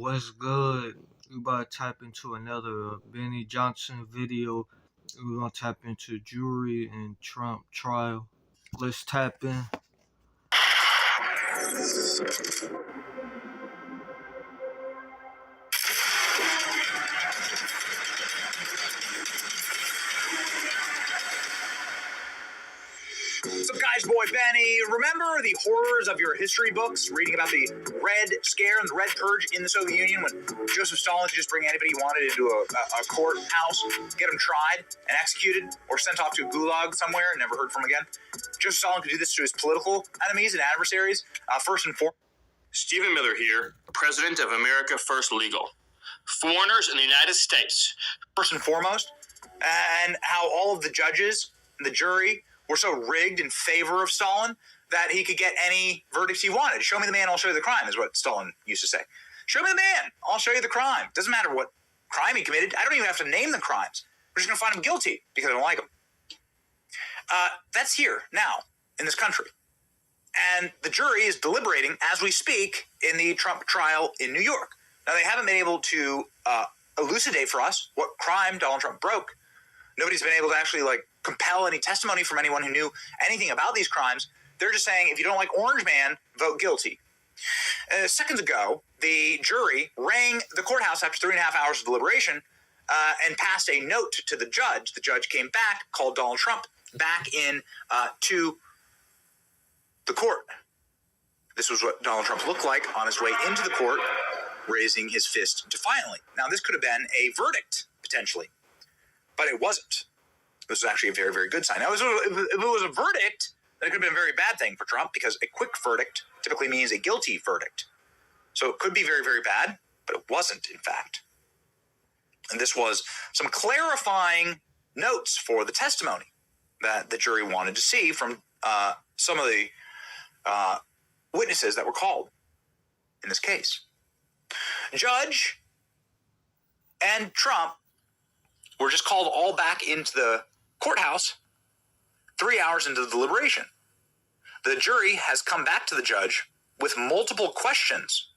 What's good? We about to tap into another Benny Johnson video. We're gonna tap into jury and Trump trial. Let's tap in. What's up, guys? Boy Benny. Remember the horrors of your history books, reading about the Red Scare and the Red Purge in the Soviet Union, when Joseph Stalin could just bring anybody he wanted into a courthouse, get them tried and executed, or sent off to a gulag somewhere and never heard from again? Joseph Stalin could do this to his political enemies and adversaries. First and foremost, Stephen Miller here, President of America First Legal. Foreigners in the United States. First and foremost, and how all of the judges and the jury were so rigged in favor of Stalin that he could get any verdicts he wanted. Show me the man, I'll show you the crime, is what Stalin used to say. Show me the man, I'll show you the crime. Doesn't matter what crime he committed. I don't even have to name the crimes. We're just going to find him guilty because I don't like him. That's here now in this country. And the jury is deliberating as we speak in the Trump trial in New York. Now, they haven't been able to elucidate for us what crime Donald Trump broke. Nobody's been able to actually compel any testimony from anyone who knew anything about these crimes. They're just saying, if you don't like Orange Man, vote guilty. Seconds ago, the jury rang the courthouse after 3.5 hours of deliberation and passed a note to the judge. The judge came back, called Donald Trump back in to the court. This was what Donald Trump looked like on his way into the court, raising his fist defiantly. Now, this could have been a verdict, potentially, but it wasn't. This was actually a very, very good sign. Now, if it was a verdict, then it could have been a very bad thing for Trump, because a quick verdict typically means a guilty verdict. So it could be very, very bad, but it wasn't, in fact. And this was some clarifying notes for the testimony that the jury wanted to see from some of the witnesses that were called in this case. Judge and Trump were just called all back into the courthouse 3 hours into the deliberation. The jury has come back to the judge with multiple questions.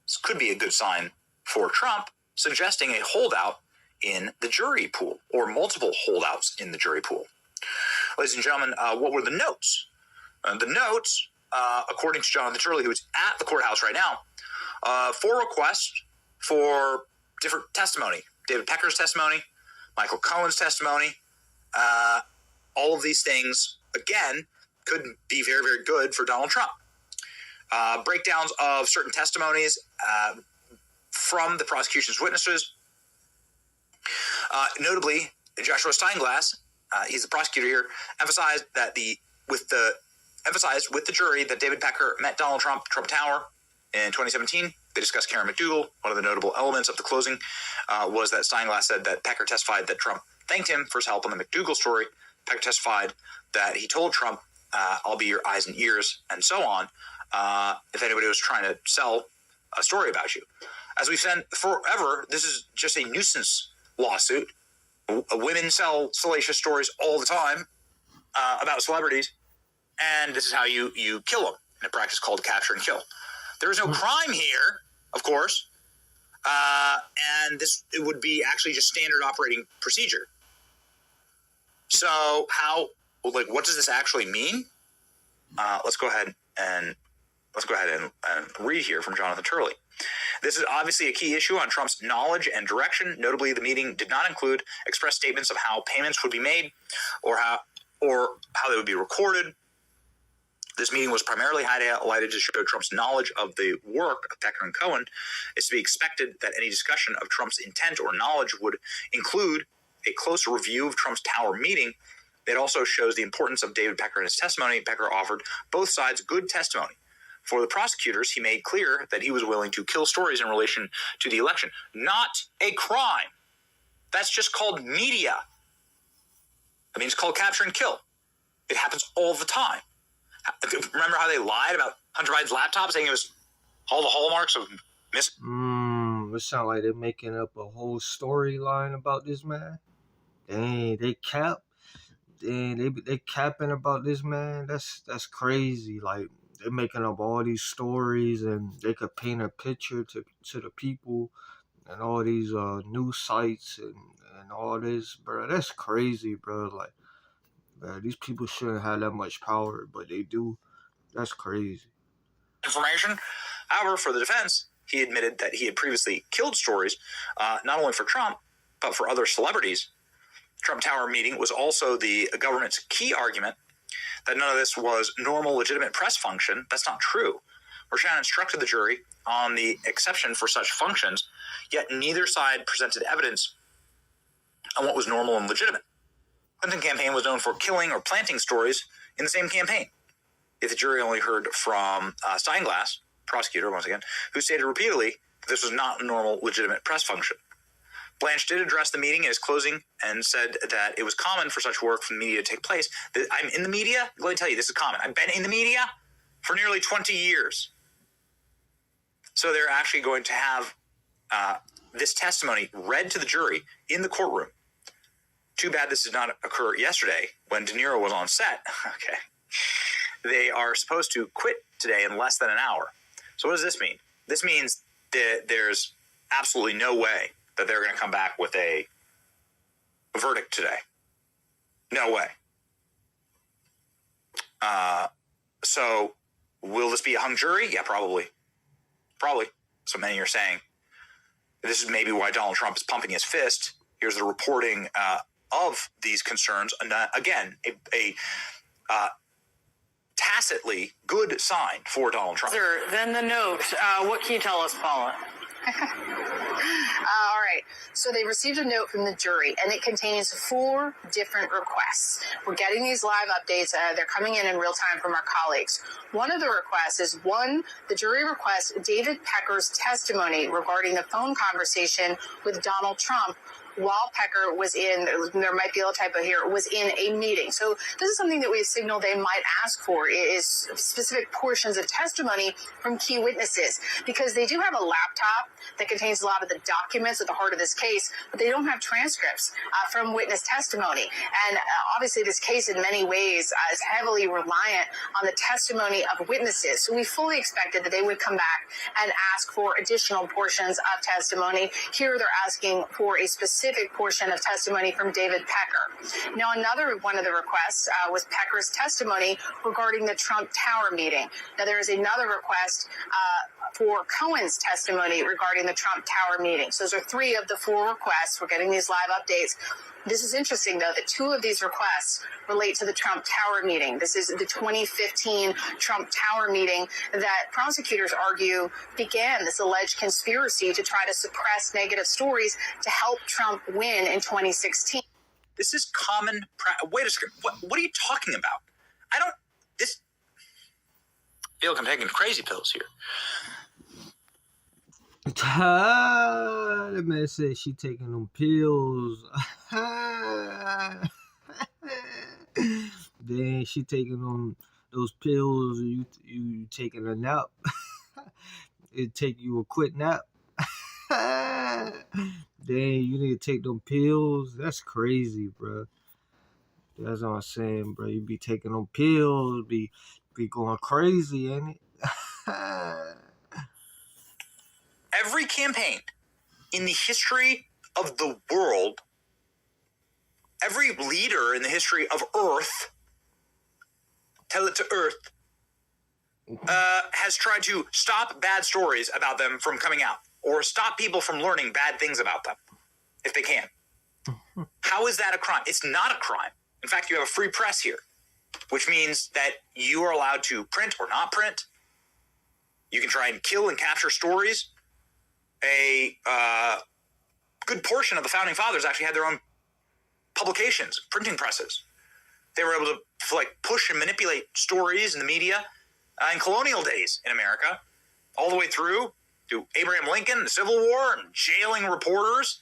This could be a good sign for Trump, suggesting a holdout in the jury pool, or multiple holdouts in the jury pool. Ladies and gentlemen, what were the notes? The notes, according to Jonathan Turley, who is at the courthouse right now, 4 requests for different testimony. David Pecker's testimony, Michael Cohen's testimony. All of these things, again, could be very, very good for Donald Trump. Breakdowns of certain testimonies from the prosecution's witnesses. Notably, Joshua Steinglass, he's the prosecutor here, emphasized with the jury that David Pecker met Donald Trump, Trump Tower, in 2017. They discussed Karen McDougal. One of the notable elements of the closing was that Steinglass said that Pecker testified that Trump thanked him for his help on the McDougal story. Pecker testified that he told Trump, I'll be your eyes and ears, and so on, if anybody was trying to sell a story about you. As we've said forever, this is just a nuisance lawsuit. Women sell salacious stories all the time about celebrities, and this is how you kill them in a practice called capture and kill. There is no crime here, of course, and it would be actually just standard operating procedure. So what does this actually mean? Let's go ahead and read here from Jonathan Turley. This is obviously a key issue on Trump's knowledge and direction. Notably, the meeting did not include express statements of how payments would be made or how they would be recorded. This meeting was primarily highlighted to show Trump's knowledge of the work of Pecker and Cohen. It's to be expected that any discussion of Trump's intent or knowledge would include a close review of Trump's Tower meeting. It also shows the importance of David Pecker and his testimony. Pecker offered both sides good testimony. For the prosecutors, he made clear that he was willing to kill stories in relation to the election. Not a crime. That's just called media. I mean, it's called capture and kill. It happens all the time. Remember how they lied about Hunter Biden's laptop, saying it was all the hallmarks of It sounds like they're making up a whole storyline about this man. Dang, they capping about this man. That's crazy. they're making up all these stories, and they could paint a picture to the people, and all these news sites and all this, bro. That's crazy, bro. Like, bro, these people shouldn't have that much power, but they do. That's crazy. Information. However, for the defense, he admitted that he had previously killed stories, not only for Trump, but for other celebrities. Trump Tower meeting was also the government's key argument that none of this was normal, legitimate press function. That's not true. Rashan instructed the jury on the exception for such functions, yet neither side presented evidence on what was normal and legitimate. The Clinton campaign was known for killing or planting stories in the same campaign. If the jury only heard from Steinglass, prosecutor once again, who stated repeatedly that this was not a normal, legitimate press function. Blanche did address the meeting in his closing and said that it was common for such work from the media to take place. I'm in the media. Let me tell you, this is common. I've been in the media for nearly 20 years. So they're actually going to have this testimony read to the jury in the courtroom. Too bad this did not occur yesterday when De Niro was on set. Okay. They are supposed to quit today in less than an hour. So what does this mean? This means that there's absolutely no way that they're going to come back with a verdict today. No way. So will this be a hung jury? Yeah, probably. Probably. So many are saying. This is maybe why Donald Trump is pumping his fist. Here's the reporting of these concerns. And again, a tacitly good sign for Donald Trump. Then the note. What can you tell us, Paula? All right. So they received a note from the jury, and it contains 4 different requests. We're getting these live updates. They're coming in real time from our colleagues. One of the requests is, the jury requests David Pecker's testimony regarding the phone conversation with Donald Trump while Pecker was there might be a little typo here, was in a meeting. So this is something that we've signaled they might ask for, is specific portions of testimony from key witnesses, because they do have a laptop that contains a lot of the documents at the heart of this case, but they don't have transcripts from witness testimony. And obviously this case in many ways is heavily reliant on the testimony of witnesses. So we fully expected that they would come back and ask for additional portions of testimony. Here they're asking for a specific portion of testimony from David Pecker. Now, another one of the requests was Pecker's testimony regarding the Trump Tower meeting. Now, there is another request for Cohen's testimony regarding the Trump Tower meeting. So those are 3 of the 4 requests. We're getting these live updates. This is interesting, though, that 2 of these requests relate to the Trump Tower meeting. This is the 2015 Trump Tower meeting that prosecutors argue began this alleged conspiracy to try to suppress negative stories to help Trump win in 2016. This is common practice. Wait a second. What are you talking about? I feel like I'm taking crazy pills here. That man said she taking them pills. Then she taking those pills. You taking a nap. It take you a quick nap. Then you need to take them pills. That's crazy, bro. That's what I'm saying, bro. You be taking them pills, be going crazy, ain't it? Every campaign in the history of the world, every leader in the history of Earth, tell it to Earth, has tried to stop bad stories about them from coming out, or stop people from learning bad things about them, if they can. How is that a crime? It's not a crime. In fact, you have a free press here, which means that you are allowed to print or not print. You can try and kill and capture stories. A good portion of the founding fathers actually had their own publications, printing presses. They were able to push and manipulate stories in the media in colonial days in America, all the way through to Abraham Lincoln, the Civil War, and jailing reporters.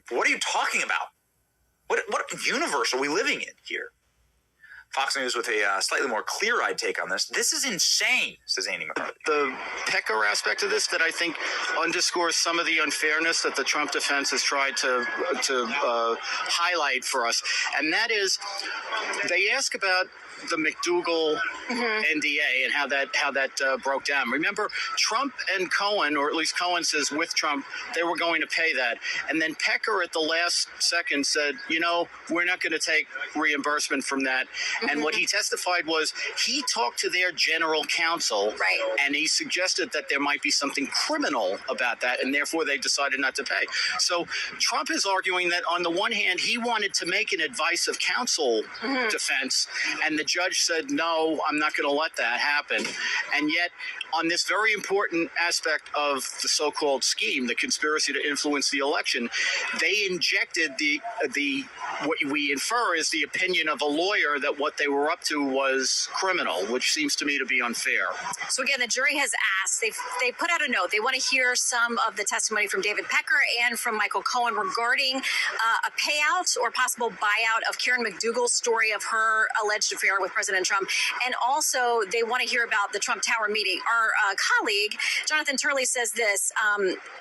What are you talking about? What universe are we living in here? Fox News with a slightly more clear-eyed take on this. This is insane, says Andy McCarthy. The Pecker aspect of this that I think underscores some of the unfairness that the Trump defense has tried to highlight for us. And that is, they ask about the McDougal NDA and how that broke down. Remember, Trump and Cohen, or at least Cohen says with Trump, they were going to pay that. And then Pecker at the last second said, we're not going to take reimbursement from that. And what he testified was he talked to their general counsel, Right. and he suggested that there might be something criminal about that, and therefore they decided not to pay. So Trump is arguing that on the one hand, he wanted to make an advice of counsel defense, and the judge said, no, I'm not going to let that happen. And yet, on this very important aspect of the so-called scheme, the conspiracy to influence the election, they injected the what we infer is the opinion of a lawyer that what they were up to was criminal, which seems to me to be unfair. So again, the jury has asked, they put out a note. They want to hear some of the testimony from David Pecker and from Michael Cohen regarding a payout or possible buyout of Karen McDougal's story of her alleged affair with President Trump. And also they want to hear about the Trump Tower meeting. Our colleague, Jonathan Turley, says this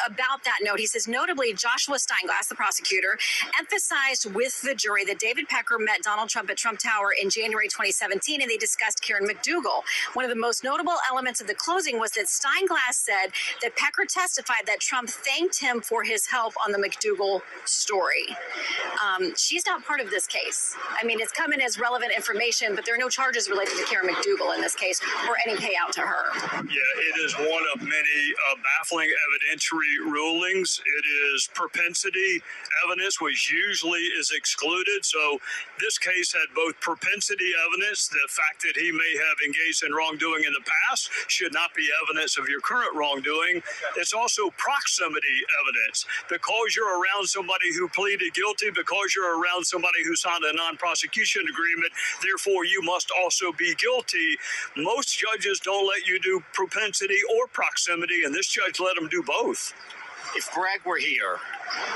about that note. He says, notably, Joshua Steinglass, the prosecutor, emphasized with the jury that David Pecker met Donald Trump at Trump Tower in January 2017, and they discussed Karen McDougal. One of the most notable elements of the closing was that Steinglass said that Pecker testified that Trump thanked him for his help on the McDougal story. She's not part of this case. I mean, it's come in as relevant information, but there are no charges related to Karen McDougal in this case or any payout to her. Yeah, it is one of many baffling evidentiary rulings. It is propensity evidence, which usually is excluded. So this case had both propensity evidence, the fact that he may have engaged in wrongdoing in the past should not be evidence of your current wrongdoing. It's also proximity evidence. Because you're around somebody who pleaded guilty, because you're around somebody who signed a non-prosecution agreement, therefore you must also be guilty. Most judges don't let you do propensity or proximity, and this judge let him do both. If Bragg were here,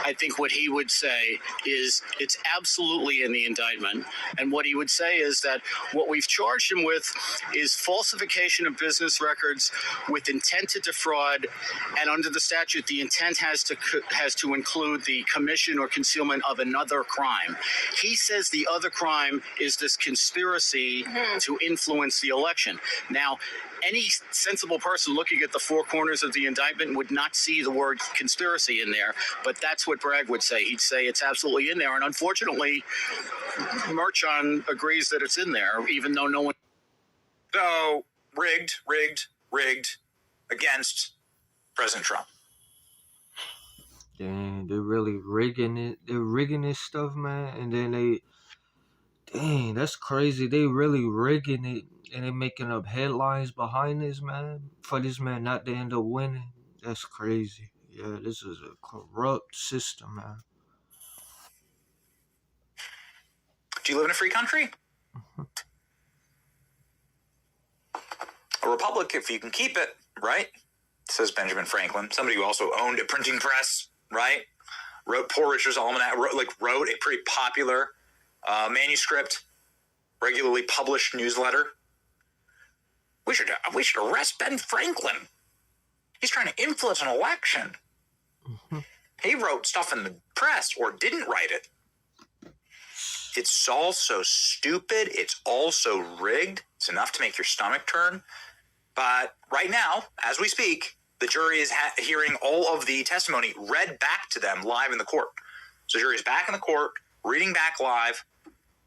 I think what he would say is it's absolutely in the indictment. And what he would say is that what we've charged him with is falsification of business records with intent to defraud. And under the statute, the intent has to include the commission or concealment of another crime. He says the other crime is this conspiracy to influence the election. Now, any sensible person looking at the four corners of the indictment would not see the word conspiracy in there, but that's what Bragg would say. He'd say it's absolutely in there, and unfortunately, Merchan agrees that it's in there, even though no one... So, rigged against President Trump. Dang, they're really rigging it. They're rigging this stuff, man, and then dang, that's crazy. They really rigging it. And they're making up headlines behind this, man, for this man not to end up winning. That's crazy. Yeah, this is a corrupt system, man. Do you live in a free country? A republic, if you can keep it, right? Says Benjamin Franklin. Somebody who also owned a printing press, right? Wrote Poor Richard's Almanac, wrote a pretty popular manuscript, regularly published newsletter. We should arrest Ben Franklin. He's trying to influence an election. He wrote stuff in the press or didn't write it. It's all so stupid. It's all so rigged. It's enough to make your stomach turn. But right now, as we speak, the jury is hearing all of the testimony read back to them live in the court. So the jury is back in the court, reading back live,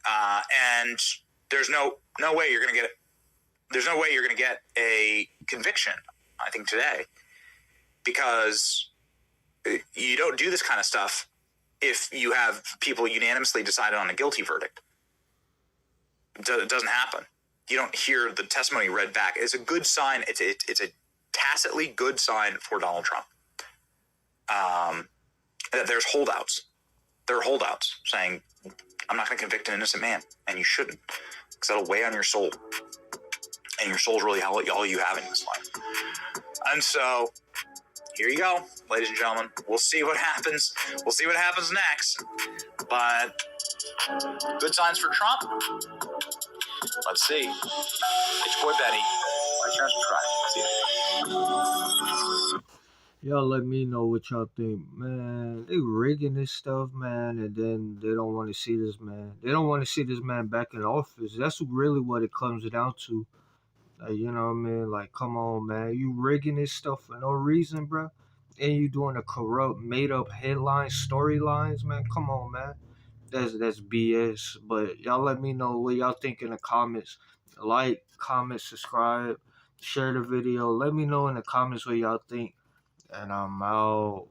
and there's no way you're going to get it. There's no way you're going to get a conviction, I think, today, because you don't do this kind of stuff if you have people unanimously decided on a guilty verdict. It doesn't happen. You don't hear the testimony read back. It's a good sign. It's a tacitly good sign for Donald Trump. There's holdouts. There are holdouts saying, I'm not going to convict an innocent man, and you shouldn't, because that'll weigh on your soul. And your soul's really all you have in this life. And so, here you go, ladies and gentlemen. We'll see what happens. We'll see what happens next. But good signs for Trump. Let's see. It's your boy Benny. Like, share, and subscribe. See ya. Y'all let me know what y'all think, man. They rigging this stuff, man, and then they don't want to see this man. They don't want to see this man back in office. That's really what it comes down to. Like, you know what I mean? Like, come on, man. You rigging this stuff for no reason, bro. And you doing a corrupt, made up headlines, storylines, man. Come on, man. That's BS. But y'all let me know what y'all think in the comments. Like, comment, subscribe, share the video. Let me know in the comments what y'all think. And I'm out.